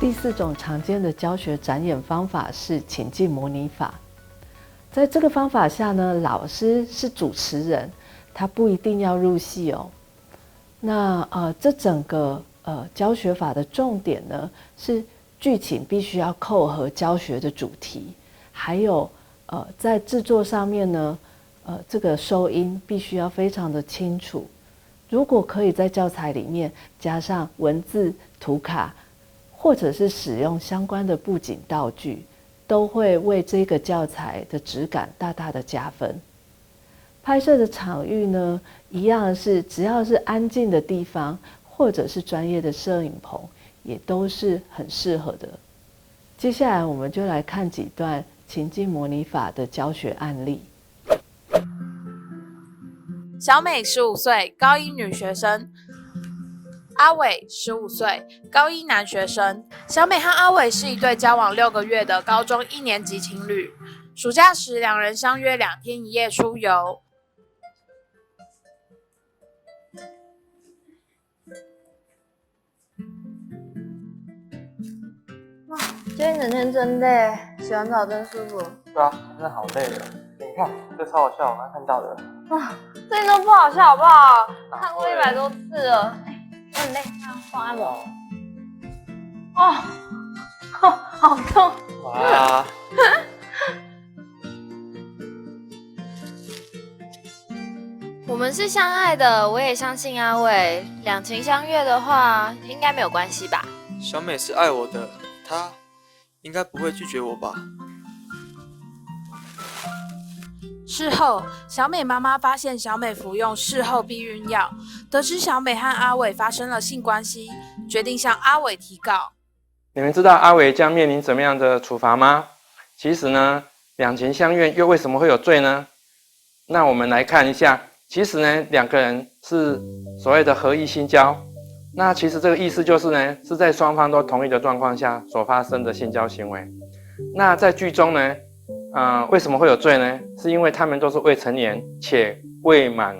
第4种常见的教学展演方法是情境模拟法。在这个方法下呢，老师是主持人，他不一定要入戏哦。那这整个教学法的重点呢，是剧情必须要扣合教学的主题，还有在制作上面呢，这个收音必须要非常的清楚。如果可以在教材里面加上文字、图卡，或者是使用相关的布景道具，都会为这个教材的质感大大的加分。拍摄的场域呢，一样是只要是安静的地方，或者是专业的摄影棚，也都是很适合的。接下来我们就来看几段情境模拟法的教学案例。小美15岁，高一女学生。阿伟15岁，高一男学生。小美和阿伟是一对交往6个月的高中1年级情侣。暑假时，两人相约2天1夜出游。哇，今天整天真累，洗完澡真舒服。对啊，真的好累哦。你看，这超好笑，我刚看到的。哇，这些都不好笑好不好？看过100多次了。我很累，放按摩。哦，好痛。哇。我们是相爱的，我也相信阿伟。两情相悦的话，应该没有关系吧？小美是爱我的，她应该不会拒绝我吧？事后，小美妈妈发现小美服用事后避孕药，得知小美和阿伟发生了性关系，决定向阿伟提告。你们知道阿伟将面临怎么样的处罚吗？其实呢，两情相悦又为什么会有罪呢？那我们来看一下，其实呢，两个人是所谓的合意性交。那其实这个意思就是呢，是在双方都同意的状况下所发生的性交行为。那在剧中呢，为什么会有罪呢？是因为他们都是未成年且未满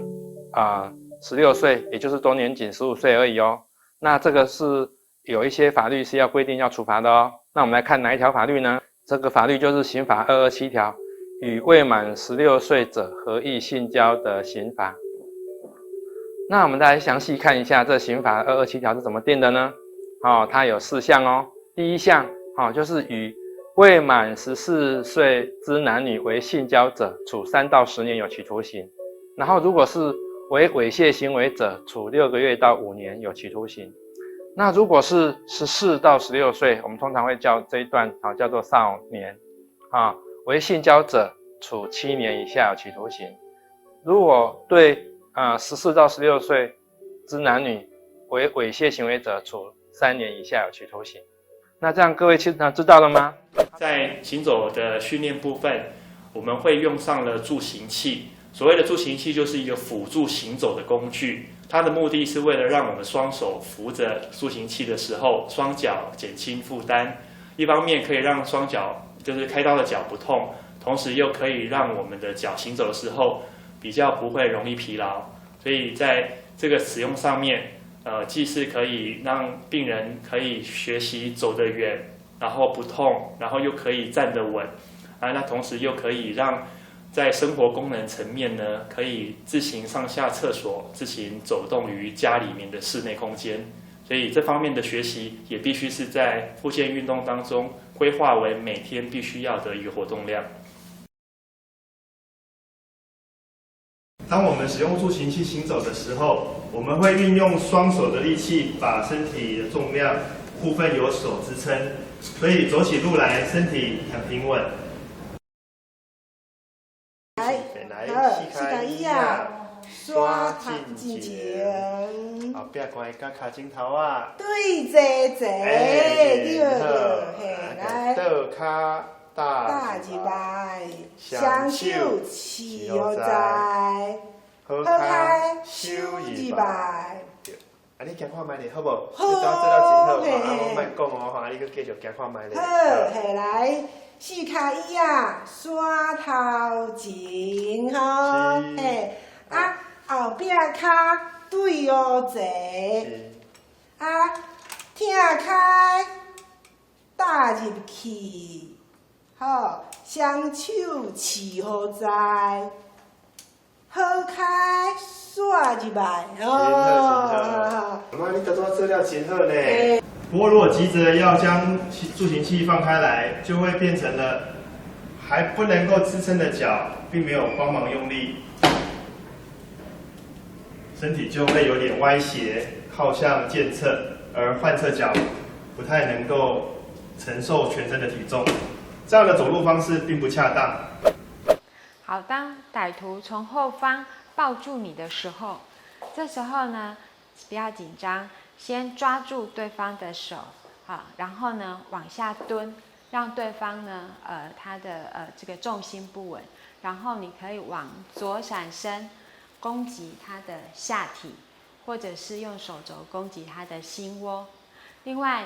16岁，也就是都年仅15岁而已哦。那这个是有一些法律是要规定要处罚的哦。那我们来看哪一条法律呢？这个法律就是刑法227条，与未满16岁者合意性交的刑罚。那我们再来详细看一下这刑法227条是怎么定的呢？它有4项哦。第一项就是与未满14岁之男女为性交者，处3到10年有期徒刑。然后如果是为猥亵行为者，处6个月到5年有期徒刑。那如果是14到16岁，我们通常会叫这一段叫做少年为性交者，处7年以下有期徒刑。如果对14到16岁之男女为猥亵行为者，处3年以下有期徒刑。那这样各位知道了吗？在行走的训练部分，我们会用上了助行器。所谓的助行器就是一个辅助行走的工具，它的目的是为了让我们双手扶着助行器的时候，双脚减轻负担。一方面可以让双脚就是开刀的脚不痛，同时又可以让我们的脚行走的时候比较不会容易疲劳。所以在这个使用上面，既是可以让病人可以学习走得远，然后不痛，然后又可以站得稳那同时又可以让在生活功能层面呢，可以自行上下厕所，自行走动于家里面的室内空间。所以这方面的学习也必须是在复健运动当中规划为每天必须要的一个活动量。当我们使用助行器行走的时候，我们会运用双手的力气，把身体的重量部分由手支撑，所以走起路来身体很平稳。来，四加一刷进前，后壁看甲脚趾头啊，对坐坐，来，倒脚大入来，双手持在，好开手入来。你行看卖咧，好无？好，你到做到真好，我莫讲哦，你搁继续行看卖咧。好，下来。四脚椅刷头前后壁脚对坐，挺开搭入去，好，双手持好在，好开刷入来。妈，你都做料真好呢。不过，如果急着要将助行器放开来，就会变成了还不能够支撑的脚，并没有帮忙用力，身体就会有点歪斜，靠向健侧，而患侧脚不太能够承受全身的体重，这样的走路方式并不恰当。好，当歹徒从后方抱住你的时候，这时候呢，不要紧张，先抓住对方的手，好，然后呢往下蹲，让对方呢，他的这个重心不稳，然后你可以往左闪身，攻击他的下体，或者是用手肘攻击他的心窝。另外，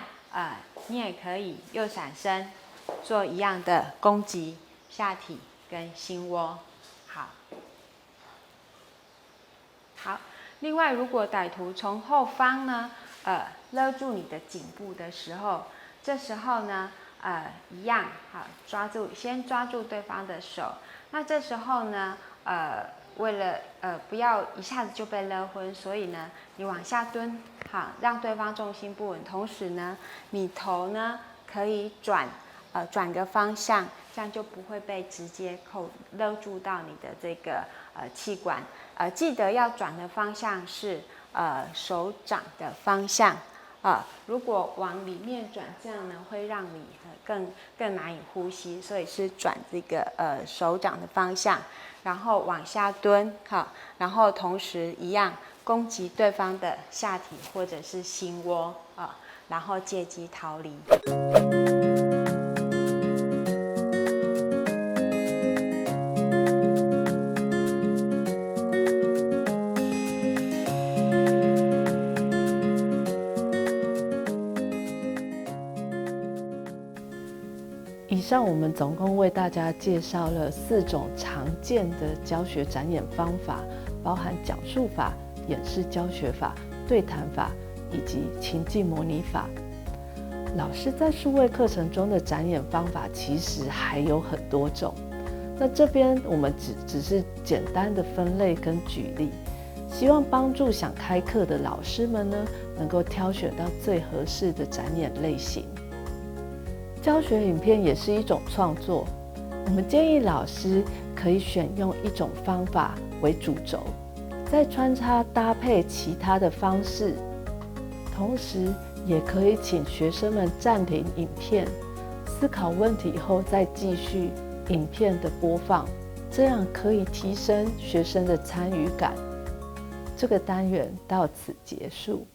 你也可以右闪身，做一样的攻击下体跟心窝。好，另外，如果歹徒从后方呢，勒住你的颈部的时候，这时候呢，一样，好，先抓住对方的手。那这时候呢，为了不要一下子就被勒昏，所以呢，你往下蹲，好，让对方重心不稳，同时呢，你头呢可以转个方向，这样就不会被直接勒住到你的这个气管。记得要转的方向是手掌的方向。如果往里面转，这样呢会让你更难以呼吸，所以是转这个手掌的方向，然后往下蹲，好，然后同时一样攻击对方的下体或者是心窝，然后借机逃离。以上我们总共为大家介绍了4种常见的教学展演方法，包含讲述法、演示教学法、对谈法以及情境模拟法。老师在数位课程中的展演方法其实还有很多种，那这边我们只是简单的分类跟举例，希望帮助想开课的老师们呢，能够挑选到最合适的展演类型。教学影片也是一种创作，我们建议老师可以选用一种方法为主轴，再穿插搭配其他的方式，同时也可以请学生们暂停影片，思考问题后再继续影片的播放，这样可以提升学生的参与感。这个单元到此结束。